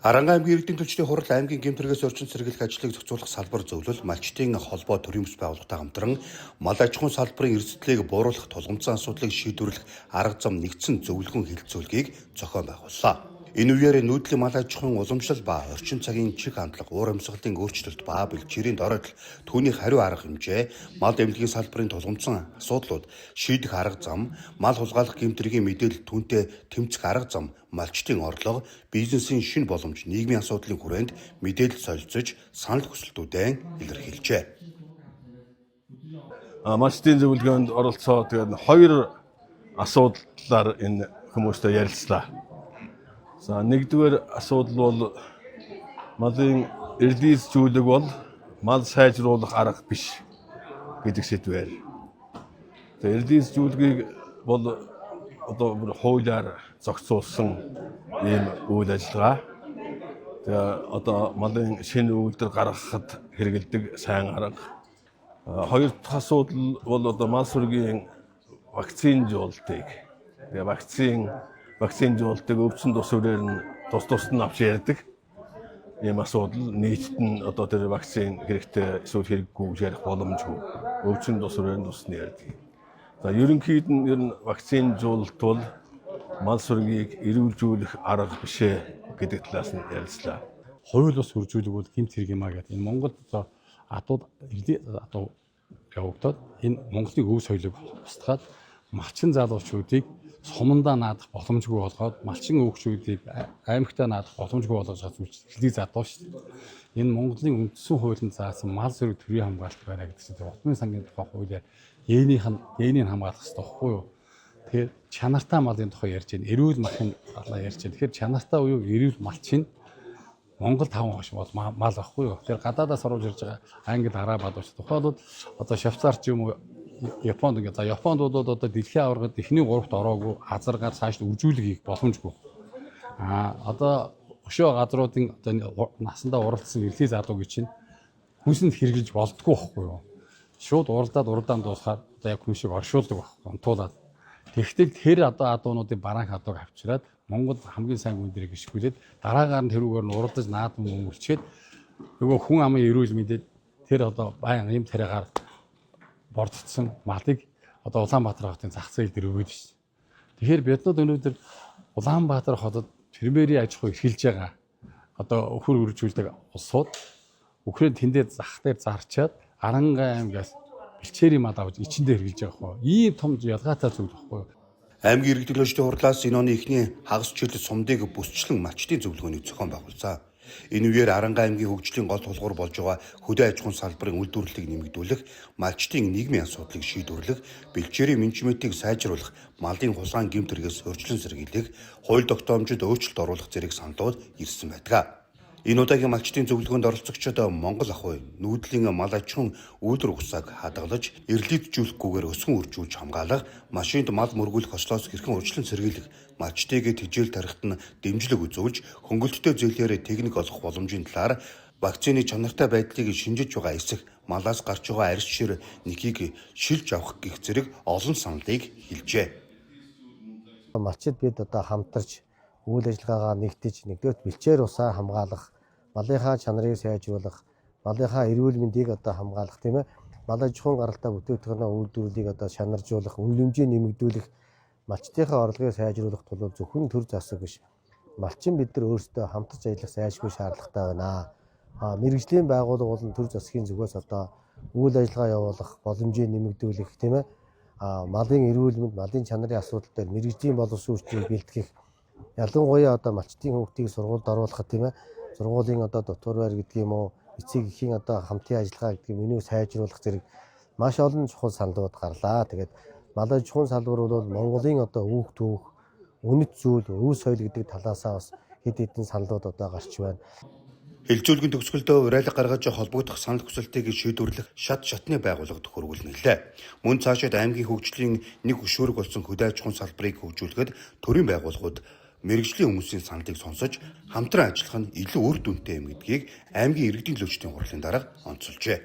Аранга аймгийн иргэдийн төлчдийн хурал аймгийн гэмтрэгээс орчин сэргийлэх ажлыг зохицуулах салбар зөвлөл, малчтын холбоо төрийн бүс байгууллагатай хамтран мал аж ахуйн салбарын эрсдлийг бууруулах тулгымцсан асуудлыг шийдвэрлэх арга зам нэгдсэн зөвлөгөн хэлэлцүүлгийг зохион байгууллаа. Энэ үеэр нүүдлийн мал аж ахуйн уламжлал ба орчин цагийн чиг хандлага, уур амьсгалын өөрчлөлт ба бэлчээрийн дороотол түүний хариу арга хэмжээ, мал эмнэлгийн салбарын тулгымцсан асуудлууд шийдэх арга зам, мал хулгайлах гэмтрийн мэдээлэл түүнтэй тэмцэх арга зам, малчтын орлого, бизнесийн шинэ боломж, нийгмийн асуудлын хүрээнд мэдээлэл солилцож санал хүсэлтүүдээ илэрхийлжээ. Малчтын зөвлөгөөнд оролцоо тэгээд хоёр асуудлаар энэ хүмүүстэй ярилцлаа. За нэгдүгээр асуудал бол малын эрлийцжүүлэг бол мал сайжруулах арга биш гэдэг сэдвээр. Тэгээд эрлийцжүүлгийг бол одоо хуулиар зохицуулсан ийм үйл ажиллагаа. Тэгээд одоо малын шинэ үйлдэл гаргахад хэрэгэлдэг сайн арга. Хоёр дахь асуудал бол одоо мал сүргийн вакцинжуулалтыг. Тэгээд вакцинжуулалтыг өвчин тус үрээр нь тус нь авч ярьдаг. Ийм асуудал нийтэд нь одоо тэр вакцин хэрэгтэй эсвэл хэрэггүй гэж ярих боломжгүй. Өвчин тус үрээр нь тусны ярьдаг. За ерөнхийд нь ер нь вакцинжуулалт бол мал сүргийг эрүүлжүүлэх арга бишээ гэдэг талаас нь ярилцлаа. Хууль бус үржүүлэг бол гэмт хэрэг юм а гэдэг. Энэ Монголд одоо адууд явагдаад энэ Монголын өв соёлыг устгаад малчин залуучуудыг сумандаа наадах боломжгүй болгоод малчин өвгчүүдийг аймагтаа наадах боломжгүй болгож хэлийг задуу шүү дээ. Энэ Монголын үндсэн хуулинд заасан мал сүрэг төрийн хамгаалалт байна гэдэг чинь утмын сангийн тухай хуулиар гээнийг хамгаалах хэрэгтэй байхгүй юу? Тэгэхээр чанартай малын тухай ярьж байна. Эрүүл малын талаар ярьж байна. Тэгэхээр чанартай буюу эрүүл малчин Монгол 5 хонш бол мал байхгүй юу? Тэгэхээр гадаадаас оруулж ирж байгаа англи араб адууч тухайлбал одоо Швейцар ч юм уу Японд ингээд за Японд бол одоо дэлхийн аваргад эхний 3-т ороогүй азаргаар цааш үржүүлэг хийх боломжгүй. Одоо өшөө газруудын одоо насандаа уралдсан эрлий залууг чинь хүнсэнд хэрглэж болдгоо байхгүй юу? Шууд уралдаан дуусахаар одоо яг хүн шиг оршуулдаг байхгүй унтуулаад. Тэгтэл тэр одоо адуунуудын бараан хадууг авчираад Монгол хамгийн сайн хүн дээрээ гიშгүүлээд дараагаар нь тэрүүгээр нь уралдаж наадам өнгөрчээд нөгөө хүн амын эрүүл мэдээд тэр одоо баян юм тариагаар бордцсон малыг одоо Улаанбаатар хотын зах зээл дээр өгөөд шээ. Тэгэхээр биднүүд өнөөдөр Улаанбаатар хотод фермерийн аж ахуй эрхэлж байгаа одоо өхөр үржүүлдэг улсууд өхрөө тэндээ зах дээр зарчаад Аранга аймгаас бэлчээрийн мал авч ичэндээ хэрэгжилж байгаа хөө. Ийм том ялгаатай зүйл байхгүй юу? Аймгийн иргэдийн төлөөлөлтийн хурлаас энэ оны эхний хагас чиглэл сумдыг бүсчлэн малчтын зөвлөгөөнийг зохион байгуулсан. Энэ үеэр Аранга аймгийн хөгжлийн гол тулгуур болж байгаа хөдөө аж ахуйн салбарын үйлдвэрлэлийг нэмэгдүүлэх, малчтын нийгмийн асуудлыг шийдвэрлэх, бэлчээрийн менежментийг сайжруулах, малын хулгайн гэмт хэрэгээс урьдчилан сэргийлэх, хууль тогтоомжид өөрчлөлт оруулах зэрэг саналууд ирсэн байдаг. Энэ удаагийн малчтын зөвлөгөөнд оролцогчдод Монгол ахуй, нүүдлийн мал аж ахуйн үйлдвэр ухсааг хадгалж, эрлийцжүүлэхгүйгээр өсгөн үржүүлж хамгаалах, машинд мал мөргүүлэх ослоос хэрхэн урьдчилан сэргийлэх, малчтыг тэжээл тарихт нь дэмжлэг үзүүлж, хөнгөлөлттэй зүйлээр техник олох боломжийн талаар вакцины чанартай байдлыг шинжиж байгаа эсэх, малаас гарч байгаа арьс шир нэхийг шилж авах гэх зэрэг олон саналыг хэлжээ. Малчид бид одоо хамтарч үйл ажиллагаагаа нэгтэж нэгдүгээр бэлчээр усаа хамгаалах, малынхаа чанарыг сайжруулах, малынхаа эрүүл мэндийг одоо хамгаалах тийм ээ. Мал аж ахуйн гаралтай бүтээгдэхүүний үйлдвэрлэлийг одоо чанаржуулах, үнэлэмжийг нэмэгдүүлэх, малчтынхаа орлогыг сайжруулах тул зөвхөн төр засаг биш. Малчин бид нар өөрсдөө хамтарч ажиллах зайлшгүй шаардлагатай байна. Мэргэжлийн байгууллага болон төр засгийн зүгээс одоо үйл ажиллагаа явуулах, боломжийг нэмэгдүүлэх тийм ээ. Малын эрүүл мэнд, малын чанарын асуудал дээр мэргэжлийн боловсон хүчийг бэлтгэх. Ялангуяа одоо малчтын хүүхдийг сургуульд оруулахад тийм ээ. Сургуулийн одоо дотор байр гэдэг юм уу, эцэг эхийн одоо хамтын ажиллагаа гэдэг юм энийг сайжруулах зэрэг маш олон чухал саналууд гарлаа. Тэгээд мал аж ахуйн салбар бол Монголын одоо үүх түүх, үнэт зүйл, өв соёл гэдэг талаасаа бас хэд хэдэн саналууд одоо гарч байна. Хэлцүүлгийн төгсгөлдөө урайлаг гаргаж холбогдох санал хүсэлтийг шийдвэрлэх шатны байгууллагад хөрвүүлнэлээ. Мөн цаашид аймгийн хөгжлийн нэг хөшөөрөг болсон хөдөө аж ахуйн салбарыг хөгжүүлэхэд төрийн байгууллагууд мэргэжлийн хүмүүсийн саналыг сонсож хамтран ажиллах нь илүү үр дүнтэй юм гэдгийг аймгийн иргэдийн төлөөлөлтийн хурлын дарга онцолжээ.